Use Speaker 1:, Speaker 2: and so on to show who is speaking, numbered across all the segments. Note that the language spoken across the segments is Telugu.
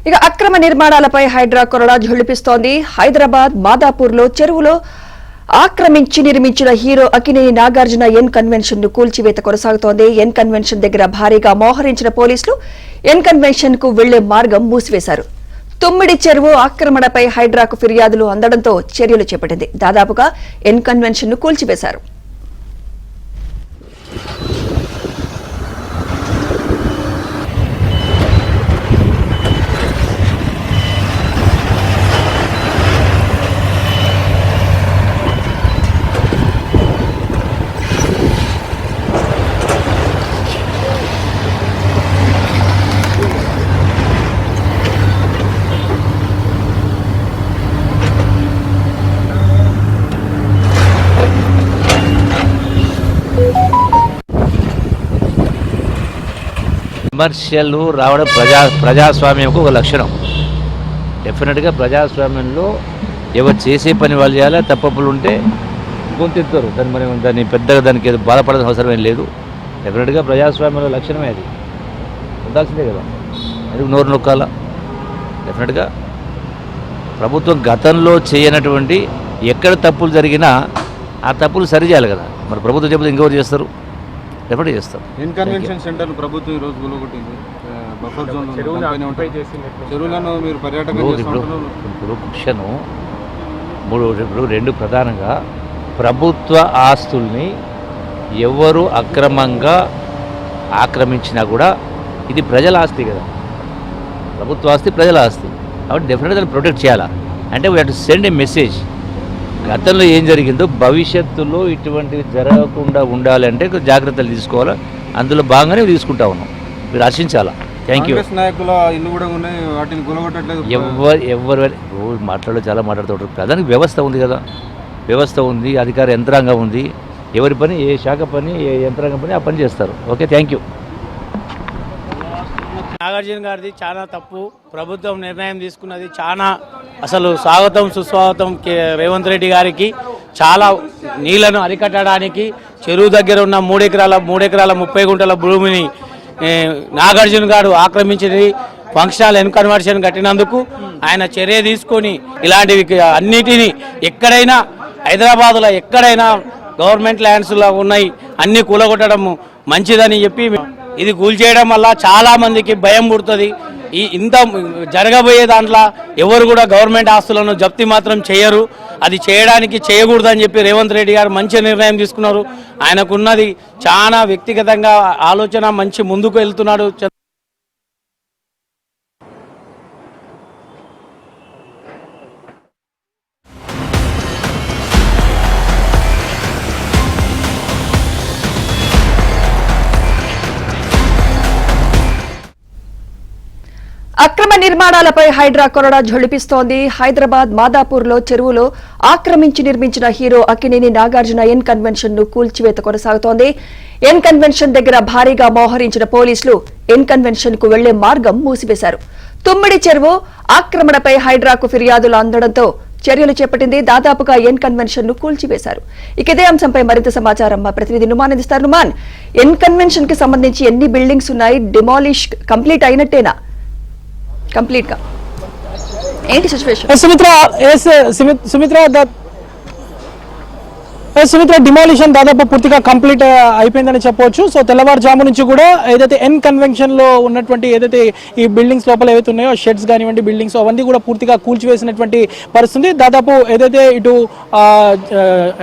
Speaker 1: ఇక అక్రమ నిర్మాణాలపై హైడ్రా కొరడా ఝుళిపిస్తోంది. హైదరాబాద్ మాదాపూర్లో చెరువులో ఆక్రమించి నిర్మించిన hero Akkineni Nagarjuna N convention ను కూల్చివేత కొనసాగుతోంది. ఎన్ కన్వెన్షన్ దగ్గర భారీగా మోహరించిన పోలీసులు ఎన్ కన్వెన్షన్ కు వెళ్లే మార్గం మూసివేశారు. తుమ్మిడి చెరువు ఆక్రమణపై హైడ్రాకు ఫిర్యాదులు అందడంతో చర్యలు చేపట్టింది. దాదాపుగా ఎన్ కన్వెన్షన్ ను కూల్చివేశారు.
Speaker 2: విమర్శలు రావడం ప్రజాస్వామ్యంకు ఒక లక్షణం. డెఫినెట్గా ప్రజాస్వామ్యంలో ఎవరు చేసే పని వాళ్ళు చేయాలి. తప్పులు ఉంటే గొంతెత్తారు. దాన్ని పెద్దగా దానికి ఏదో బాధపడాల్సిన అవసరం ఏం లేదు. డెఫినెట్గా ప్రజాస్వామ్యంలో లక్షణమే అది ఉండాల్సిందే కదా. అది నోరు నొక్కాల. డెఫినెట్గా ప్రభుత్వం గతంలో చేయనటువంటి ఎక్కడ తప్పులు జరిగినా ఆ తప్పులు సరిచేయాలి కదా. మరి ప్రభుత్వం చెబితే ఇంకెవరు చేస్తారు? డెఫినెట్గా చేస్తారు.
Speaker 3: ఎన్ కన్వెన్షన్ సెంటర్ ప్రభుత్వం ఈరోజు గులగొట్టింది. బఫర్ జోన్ చెరువులను మీరు
Speaker 2: ఇప్పుడు క్వశ్చను ఇప్పుడు రెండు ప్రధానంగా ప్రభుత్వ ఆస్తుల్ని ఎవరు అక్రమంగా ఆక్రమించినా కూడా ఇది ప్రజల ఆస్తి కదా. ప్రభుత్వ ఆస్తి ప్రజల ఆస్తి కాబట్టి డెఫినెట్గా దాన్ని ప్రొటెక్ట్ చేయాలా. అంటే we have to send A message. గతంలో ఏం జరిగిందో భవిష్యత్తులో ఇటువంటివి జరగకుండా ఉండాలంటే జాగ్రత్తలు తీసుకోవాలా. అందులో భాగంగానే తీసుకుంటా ఉన్నాం. మీరు ఆశించాలా. Thank you.
Speaker 3: నాయకుల ఇల్లు కూడా ఉన్నాయి, వాటిని కూలగొట్టట్లేదు.
Speaker 2: ఎవరు మాట్లాడో చాలా మాట్లాడుతూ ప్రధానికి వ్యవస్థ ఉంది కదా. వ్యవస్థ ఉంది, అధికార యంత్రాంగం ఉంది. ఎవరి పని, ఏ శాఖ పని, ఏ యంత్రాంగం పని ఆ పని చేస్తారు. Okay, thank you.
Speaker 4: నాగార్జున గారిది చాలా తప్పు. ప్రభుత్వం నిర్ణయం తీసుకున్నది చాలా అసలు స్వాగతం సుస్వాగతం. రేవంత్ రెడ్డి గారికి చాలా నీళ్లను అరికట్టడానికి చెరువు దగ్గర ఉన్న 3 ఎకరాల 30 గుంటల భూమిని నాగార్జున గారు ఆక్రమించి ఫంక్షనల్ ఎన్ కన్వర్షన్ కట్టినందుకు ఆయన చర్య తీసుకొని ఇలాంటివి అన్నిటినీ ఎక్కడైనా హైదరాబాద్లో ఎక్కడైనా గవర్నమెంట్ ల్యాండ్స్లో ఉన్నాయి అన్ని కూలగొట్టడం మంచిదని చెప్పి ఇది కూల్చేయడం వల్ల చాలా మందికి భయం పుడుతుంది. ఇంత జరగబోయే దాంట్లో ఎవరు కూడా గవర్నమెంట్ ఆస్తులను జప్తి మాత్రం చేయరు. అది చేయకూడదని చెప్పి రేవంత్ రెడ్డి గారు మంచి నిర్ణయం తీసుకున్నారు. ఆయనకున్నది చాలా వ్యక్తిగతంగా ఆలోచన, మంచి ముందుకు వెళ్తున్నాడు.
Speaker 1: అక్రమ నిర్మాణాలపై హైడ్రా కొరడా ఝుళిపిస్తోంది. హైదరాబాద్ మాదాపూర్లో చెరువులో ఆక్రమించి నిర్మించిన hero Akkineni Nagarjuna N convention ను కూల్చివేత కొనసాగుతోంది. ఎన్ కన్వెన్షన్ దగ్గర భారీగా మోహరించిన పోలీసులు ఎన్ కన్వెన్షన్ కు వెళ్లే మార్గం మూసివేశారు. తుమ్మిడి చెరువు ఆక్రమణపై హైడ్రాకు ఫిర్యాదులు అందడంతో చర్యలు చేపట్టింది. దాదాపుగా ఎన్ కన్వెన్షన్ ను కూల్చివేశారు. ఇక ఇదే అంశంపై మరింత సమాచారం మా ప్రతినిధి నుమాన్ అందిస్తారు. నుమాన్, ఎన్ కన్వెన్షన్ కి సంబంధించి ఎన్ని బిల్డింగ్స్ ఉన్నాయి? Demolish complete అయినట్టేనా? కంప్లీట్ గా ఏంటి సిచువేషన్?
Speaker 5: సుమిత్ర, డిమాలిషన్ దాదాపు పూర్తిగా కంప్లీట్ అయిపోయిందని చెప్పవచ్చు. సో తెల్లవారుజాము నుంచి కూడా ఏదైతే ఎన్ కన్వెన్షన్ లో ఉన్నటువంటి ఏదైతే ఈ బిల్డింగ్స్ లోపల ఏవైతే ఉన్నాయో షెడ్స్ కానివ్వండి, బిల్డింగ్స్ అవన్నీ కూడా పూర్తిగా కూల్చివేసినటువంటి పరిస్థితి. దాదాపు ఏదైతే ఇటు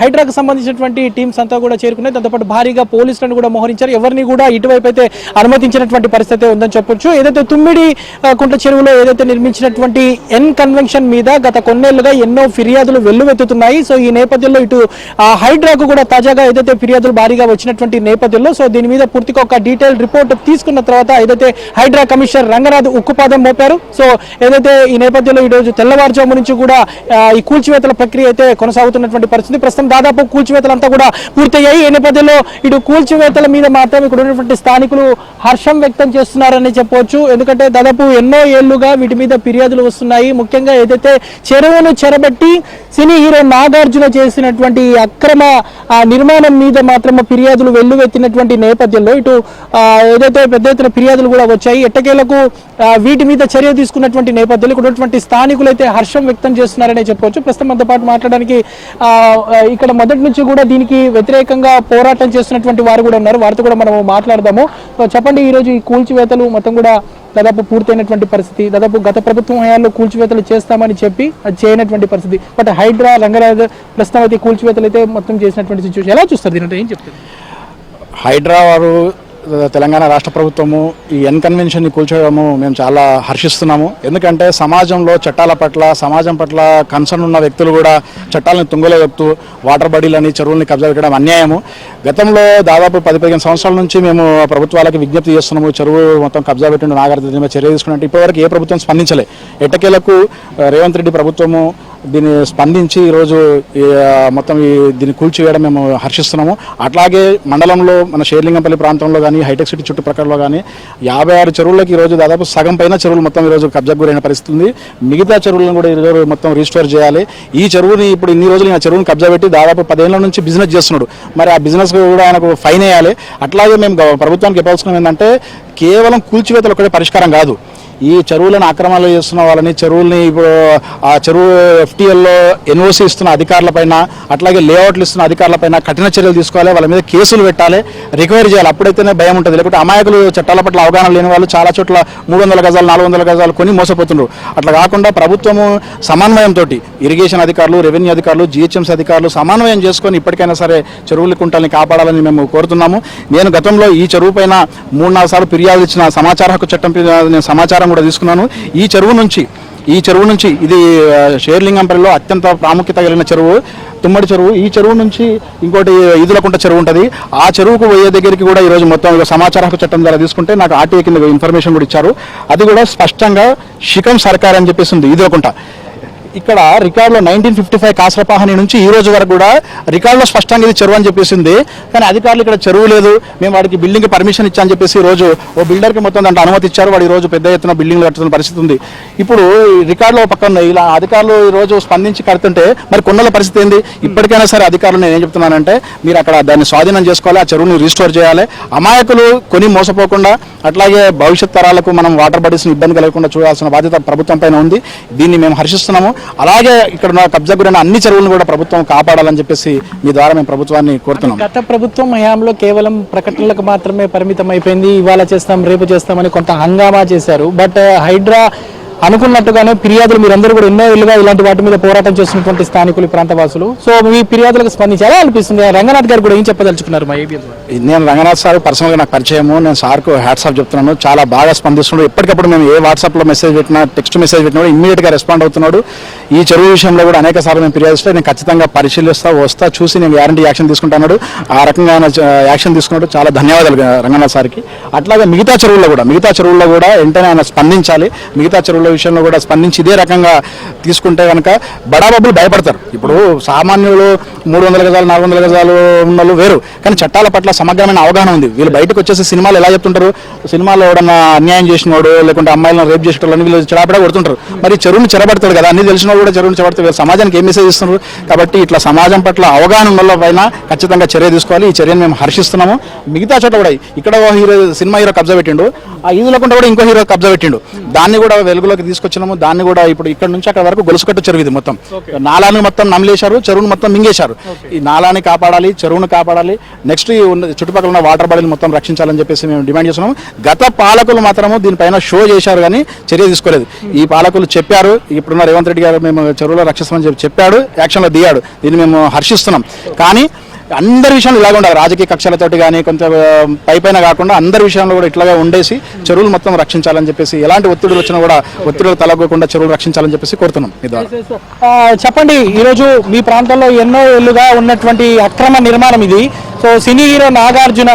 Speaker 5: హైడ్రాకు సంబంధించినటువంటి టీమ్స్ అంతా కూడా చేరుకున్నాయి. దాంతోపాటు భారీగా పోలీసులను కూడా మోహరించారు. ఎవరిని కూడా ఇటువైపు అయితే అనుమతించినటువంటి పరిస్థితి ఉందని చెప్పొచ్చు. ఏదైతే తుమ్మిడి కుంట చెరువులో ఏదైతే నిర్మించినటువంటి ఎన్ కన్వెన్షన్ మీద గత కొన్నేళ్లుగా ఎన్నో ఫిర్యాదులు వెల్లువెత్తుతున్నాయి. సో ఈ నేపథ్యంలో ఇటు హైడ్రాకు కూడా తాజాగా ఏదైతే ఫిర్యాదులు భారీగా వచ్చినటువంటి నేపథ్యంలో సో దీని మీద పూర్తిగా ఒక డీటెయిల్ రిపోర్ట్ తీసుకున్న తర్వాత ఏదైతే హైడ్రా కమిషనర్ రంగనాథ్ ఉక్కుపాదం మోపారు. సో ఏదైతే ఈ నేపథ్యంలో ఈ రోజు తెల్లవారుజాము నుంచి కూడా ఈ కూల్చివేతల ప్రక్రియ అయితే కొనసాగుతున్నటువంటి పరిస్థితి. ప్రస్తుతం దాదాపు కూల్చివేతలంతా కూడా పూర్తయ్యాయి. ఈ నేపథ్యంలో ఇటు కూల్చివేతల మీద మాత్రం ఇక్కడ ఉన్నటువంటి స్థానికులు హర్షం వ్యక్తం చేస్తున్నారని చెప్పవచ్చు. ఎందుకంటే దాదాపు ఎన్నో ఏళ్లుగా వీటి మీద ఫిర్యాదులు వస్తున్నాయి. ముఖ్యంగా ఏదైతే చెరువును చెరబెట్టి సినీ హీరో నాగార్జున చేసినటువంటి అక్రమ నిర్మాణం మీద మాత్రం ఫిర్యాదులు వెల్లువెత్తినటువంటి నేపథ్యంలో ఇటు ఏదైతే పెద్ద ఎత్తున ఫిర్యాదులు కూడా వచ్చాయి. ఎట్టకేలకు వీటి మీద చర్య తీసుకున్నటువంటి నేపథ్యంలో ఇక్కడ ఉన్నటువంటి స్థానికులు అయితే హర్షం వ్యక్తం చేస్తున్నారనే చెప్పవచ్చు. ప్రస్తుతం మనతో పాటు మాట్లాడడానికి ఇక్కడ మొదటి నుంచి కూడా దీనికి వ్యతిరేకంగా పోరాటం చేస్తున్నటువంటి వారు కూడా ఉన్నారు. వారితో కూడా మనం మాట్లాడదాము. చెప్పండి, ఈరోజు ఈ కూల్చివేతలు మొత్తం కూడా దాదాపు పూర్తయినటువంటి పరిస్థితి, దాదాపు గత ప్రభుత్వం హయాంలో కూల్చివేతలు చేస్తామని చెప్పి అది చేయనటువంటి పరిస్థితి. బట్ హైడ్రా రంగరాజ్ ప్రస్తుతం అయితే కూల్చివేతలు అయితే మొత్తం చేసినటువంటి సిచ్యువేషన్ ఎలా చూస్తారు? దీని ఏం చెప్తారు?
Speaker 6: హైడ్రా వారు తెలంగాణ రాష్ట్ర ప్రభుత్వము ఈ ఎన్ కన్వెన్షన్ని కూల్చోవడము మేము చాలా హర్షిస్తున్నాము. ఎందుకంటే సమాజంలో చట్టాల పట్ల, సమాజం పట్ల కన్సర్న్ ఉన్న వ్యక్తులు కూడా చట్టాలను తుంగలో చెప్తూ వాటర్ బాడీలని, చెరువుల్ని కబ్జా పెట్టడం అన్యాయము. గతంలో దాదాపు 10-15 సంవత్సరాల నుంచి మేము ప్రభుత్వాలకు విజ్ఞప్తి చేస్తున్నాము, చెరువు మొత్తం కబ్జా పెట్టిన నాగార్జున చర్య తీసుకున్నట్టు ఇప్పటివరకు ఏ ప్రభుత్వం స్పందించలే. ఎట్టకేలకు రేవంత్ రెడ్డి ప్రభుత్వము దీన్ని స్పందించి ఈరోజు మొత్తం దీన్ని కూల్చివేయడం మేము హర్షిస్తున్నాము. అట్లాగే మండలంలో మన షేర్లింగంపల్లి ప్రాంతంలో కానీ, హైటెక్ సిటీ చుట్టుప్రక్కలలో కానీ 56 చెరువులకు ఈరోజు దాదాపు సగం పైన చెరువులు మొత్తం ఈరోజు కబ్జాకు గురైన పరిస్థితి ఉంది. మిగతా చెరువులను కూడా ఈరోజు మొత్తం రీస్టోర్ చేయాలి. ఈ చెరువుని ఇప్పుడు ఇన్ని రోజులు ఆ చెరువుని కబ్జా పెట్టి దాదాపు 10 ఏళ్ల నుంచి బిజినెస్ చేస్తున్నాడు. మరి ఆ బిజినెస్ కూడా ఆయనకు ఫైన్ వేయాలి. అట్లాగే మేము ప్రభుత్వానికి చెప్పాల్సిన ఏంటంటే కేవలం కూల్చివేతలు ఒకటే పరిష్కారం కాదు. ఈ చెరువులను ఆక్రమణలు చేస్తున్న వాళ్ళని, చెరువుల్ని ఇప్పుడు ఆ చెరువు FTLలో NOC ఇస్తున్న అధికారులపైన, అట్లాగే లేఅవుట్లు ఇస్తున్న అధికారులపైన కఠిన చర్యలు తీసుకోవాలి. వాళ్ళ మీద కేసులు పెట్టాలి, రికవరీ చేయాలి. అప్పుడైతేనే భయం ఉంటుంది. లేకపోతే అమాయకులు, చట్టాల పట్ల అవగాహన లేని వాళ్ళు చాలా చోట్ల 300 గజాలు 400 గజాలు కొని మోసపోతున్నారు. అట్లా కాకుండా ప్రభుత్వము సమన్వయంతో ఇరిగేషన్ అధికారులు, రెవెన్యూ అధికారులు, GHMC అధికారులు సమన్వయం చేసుకొని ఇప్పటికైనా సరే చెరువుల కుంటల్ని కాపాడాలని మేము కోరుతున్నాము. నేను గతంలో ఈ చెరువు పైన 3-4 సార్లు ఫిర్యాదు ఇచ్చిన సమాచార హక్కు చట్టం నేను సమాచారం కూడా తీసుకున్నాను. ఈ చెరువు నుంచి ఇది షేర్లింగంపల్లిలో అత్యంత ప్రాముఖ్యత కలిగిన చెరువు తుమ్మడి చెరువు. ఈ చెరువు నుంచి ఇంకోటి ఈదులకుంట చెరువు ఉంటుంది. ఆ చెరువుకు పోయే దగ్గరికి కూడా ఈరోజు మొత్తం సమాచార హక్కు చట్టం ద్వారా తీసుకుంటే నాకు RTA కింద ఇన్ఫర్మేషన్ కూడా ఇచ్చారు. అది కూడా స్పష్టంగా శిఖం సర్కార్ అని చెప్పేసి ఉంది ఈదులకుంట. ఇక్కడ రికార్డులో 1955 కాసరపాహని నుంచి ఈ రోజు వరకు కూడా రికార్డులో స్పష్టంగా ఇది చెరువు అని చెప్పేసింది. కానీ అధికారులు ఇక్కడ చెరువు లేదు, మేము వాడికి బిల్డింగ్ పర్మిషన్ ఇచ్చామని చెప్పేసి ఈ రోజు ఓ బిల్డర్కి మొత్తం దాంట్లో అనుమతి ఇచ్చారు. వాడు ఈ రోజు పెద్ద ఎత్తున బిల్డింగ్లు కట్టుతున్న పరిస్థితి ఉంది. ఇప్పుడు రికార్డులో పక్కన ఇలా అధికారులు ఈ రోజు స్పందించి కడుతుంటే మరి కొన్నల పరిస్థితి ఏంది? ఇప్పటికైనా సరే అధికారులు నేను ఏం చెప్తున్నానంటే మీరు అక్కడ దాన్ని స్వాధీనం చేసుకోవాలి, ఆ చెరువుని రీస్టోర్ చేయాలి. అమాయకులు కొని మోసపోకుండా, అట్లాగే భవిష్యత్ తరాలకు మనం వాటర్ బాడీస్ని ఇబ్బంది కలగకుండా చూడాల్సిన బాధ్యత ప్రభుత్వం పైన ఉంది. దీన్ని మేము హర్షిస్తున్నాము. అలాగే ఇక్కడ కబ్జా గురైన అన్ని చెరువులను కూడా ప్రభుత్వం కాపాడాలని చెప్పేసి మీ ద్వారా మేము ప్రభుత్వాన్ని కోరుతున్నాం.
Speaker 5: గత ప్రభుత్వం హయాంలో కేవలం ప్రకటనలకు మాత్రమే పరిమితం అయిపోయింది. ఇవాళ చేస్తాం, రేపు చేస్తామని కొంత హంగామా చేశారు. బట్ హైడ్రా అనుకున్నట్టుగానే ఫిర్యాదులు మీరందరూ కూడా ఎన్నో ఏళ్ళుగా ఇలాంటి వాటి మీద పోరాటం చేస్తున్నటువంటి స్థానికులు, ప్రాంతవాసులు, సో మీ ఫిర్యాదులకు స్పందించారా అనిపిస్తుంది? రంగనాథ్ గారు కూడా ఏం చెప్పదలుచుకున్నారు? మా ఏబిఎన్
Speaker 6: నేను రంగనాథ్ సార్ పర్సనల్గా నాకు పరిచయము. నేను సార్కు హ్యాట్స్ ఆఫ్ చెప్తున్నాను. చాలా బాగా స్పందిస్తున్నాడు. ఎప్పటికప్పుడు మేము ఏ వాట్సాప్లో మెసేజ్ పెట్టినా, టెక్స్ట్ మెసేజ్ పెట్టినా కూడా ఇమ్మీడియట్గా రెస్పాండ్ అవుతున్నాడు. ఈ చెరువు విషయంలో కూడా అనేక సార్లు మేము ఫిర్యాదు ఇస్తే నేను ఖచ్చితంగా వస్తా చూసి నేను గ్యారంటీ యాక్షన్ తీసుకుంటున్నాడు. ఆ రకంగా యాక్షన్ తీసుకున్నాడు. చాలా ధన్యవాదాలు రంగనాథ్ సార్కి. అట్లాగే మిగతా చెరువుల్లో కూడా వెంటనే ఆయన స్పందించాలి. మిగతా చెరువుల విషయంలో కూడా స్పందించి ఇదే రకంగా తీసుకుంటే కనుక బడాబాబులు భయపడతారు. ఇప్పుడు సామాన్యులు 300 గజాలు 400 గజాలు ఉన్నోళ్ళు వేరు, కానీ చట్టాల పట్ల సమగ్రమైన అవగాహన ఉంది. వీళ్ళు బయటకు వచ్చేసి సినిమాలు ఎలా చెప్తుంటారు, సినిమాలో ఎవడన్నా అన్యాయం చేసినోడు లేకుంటే అమ్మాయిలను రేప్ చేసేటోళ్ళని వీళ్ళు చెడాపడా కొడుతుంటారు. మరి చెరువుని చెరబడతాడు కదా, అన్ని తెలిసిన కూడా చెరువుని చెబడితే సమాజానికి ఏం మెసేజ్ ఇస్తున్నారు? కాబట్టి ఇట్లా సమాజం పట్ల అవగాహన ఉన్న పైన ఖచ్చితంగా చర్య తీసుకోవాలి. ఈ చర్యను మేము హర్షిస్తున్నాము. మిగతా చోట కూడా ఇక్కడ సినిమా హీరో కబ్జా పెట్టిండు, ఆ ఈదులకుండా కూడా ఇంకో హీరో కబ్జా పెట్టిండు. దాన్ని కూడా వెలుగులోకి తీసుకొచ్చినాము. దాన్ని కూడా ఇప్పుడు ఇక్కడ నుంచి అక్కడ వరకు గొలుసుకట్టు చెరువు ఇది మొత్తం నాలాని మొత్తం నమిలేశారు, చెరువును మొత్తం మింగేశారు. ఈ నాలాని కాపాడాలి, చెరువును కాపాడాలి. నెక్స్ట్ చుట్టుపక్కల ఉన్న వాటర్ బాడీలు మొత్తం రక్షించాలని చెప్పేసి మేము డిమాండ్ చేస్తున్నాము. గత పాలకులు మాత్రము దీనిపైన షో చేశారు కానీ చర్య తీసుకోలేదు. ఈ పాలకులు చెప్పారు, ఇప్పుడున్న రేవంత్ రెడ్డి గారు మేము చెరువులో రక్షిస్తామని చెప్పాడు, యాక్షన్లో దిగాడు. దీన్ని మేము హర్షిస్తున్నాం. కానీ అందరి విషయంలో ఇలాగ ఉండాలి. రాజకీయ కక్షలతోటి కానీ కొంత పైపైన కాకుండా అందరి విషయంలో కూడా ఇట్లాగే ఉండేసి చెరువులు మొత్తం రక్షించాలని చెప్పేసి, ఎలాంటి ఒత్తిడులు వచ్చినా కూడా ఒత్తిడులు తలగకుండా చెరువులు రక్షించాలని చెప్పేసి కోరుతున్నాం. మీ ద్వారా
Speaker 5: చెప్పండి, ఈరోజు మీ ప్రాంతంలో ఎన్నో ఏళ్ళుగా ఉన్నటువంటి అక్రమ నిర్మాణం ఇది. సో సినీ హీరో నాగార్జున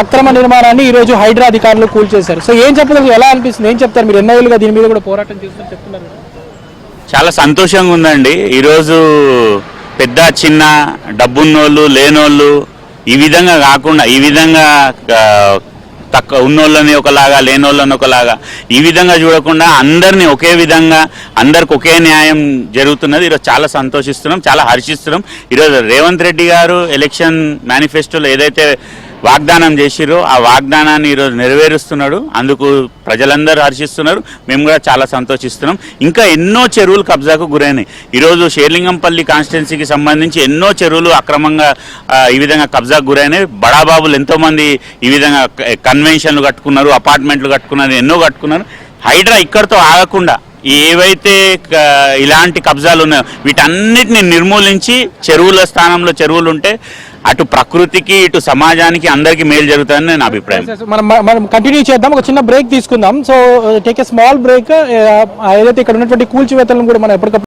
Speaker 5: అక్రమ నిర్మాణాన్ని ఈరోజు హైడ్రా అధికారులు కూల్చేశారు. సో ఏం చెప్పలేదు, ఎలా అనిపిస్తుంది, ఏం చెప్తారు? మీరు ఎన్నో ఏళ్ళుగా దీని మీద కూడా పోరాటం చేస్తున్నారు చెప్తున్నారు.
Speaker 7: చాలా సంతోషంగా ఉందండి. ఈరోజు పెద్ద చిన్న డబ్బున్నోళ్ళు లేనోళ్ళు ఈ విధంగా కాకుండా ఈ విధంగా తక్కువ ఉన్నోళ్ళని ఒకలాగా లేనోళ్ళని ఒకలాగా ఈ విధంగా చూడకుండా అందరినీ ఒకే విధంగా అందరికి ఒకే న్యాయం జరుగుతున్నది. ఈరోజు చాలా సంతోషిస్తున్నాం, చాలా హర్షిస్తున్నాం. ఈరోజు రేవంత్ రెడ్డి గారు ఎలక్షన్ మేనిఫెస్టోలో ఏదైతే వాగ్దానం చేసిరో ఆ వాగ్దానాన్ని ఈరోజు నెరవేరుస్తున్నాడు. అందుకు ప్రజలందరూ హర్షిస్తున్నారు, మేము కూడా చాలా సంతోషిస్తున్నాం. ఇంకా ఎన్నో చెరువులు కబ్జాకు గురైనాయి. ఈరోజు షేర్లింగంపల్లి కాన్స్టిట్యున్సీకి సంబంధించి ఎన్నో చెరువులు అక్రమంగా ఈ విధంగా కబ్జాకు గురైనాయి. బడాబాబులు ఎంతోమంది ఈ విధంగా కన్వెన్షన్లు కట్టుకున్నారు, అపార్ట్మెంట్లు కట్టుకున్నారు, ఎన్నో కట్టుకున్నారు. హైడ్రా ఇక్కడితో ఆగకుండా ఏవైతే ఇలాంటి కబ్జాలు ఉన్నాయో వీటన్నిటిని నిర్మూలించి చెరువుల స్థానంలో చెరువులు ఉంటే అటు ప్రకృతికి ఇటు సమాజానికి అందరికీ మేలు జరుగుతుందని నేను అభిప్రాయం.
Speaker 5: మనం కంటిన్యూ చేద్దాం, ఒక చిన్న బ్రేక్ తీసుకుందాం. So take a small break. ఏదైతే ఇక్కడ ఉన్నటువంటి కూల్చివేతలను కూడా మనం ఎప్పటికప్పుడు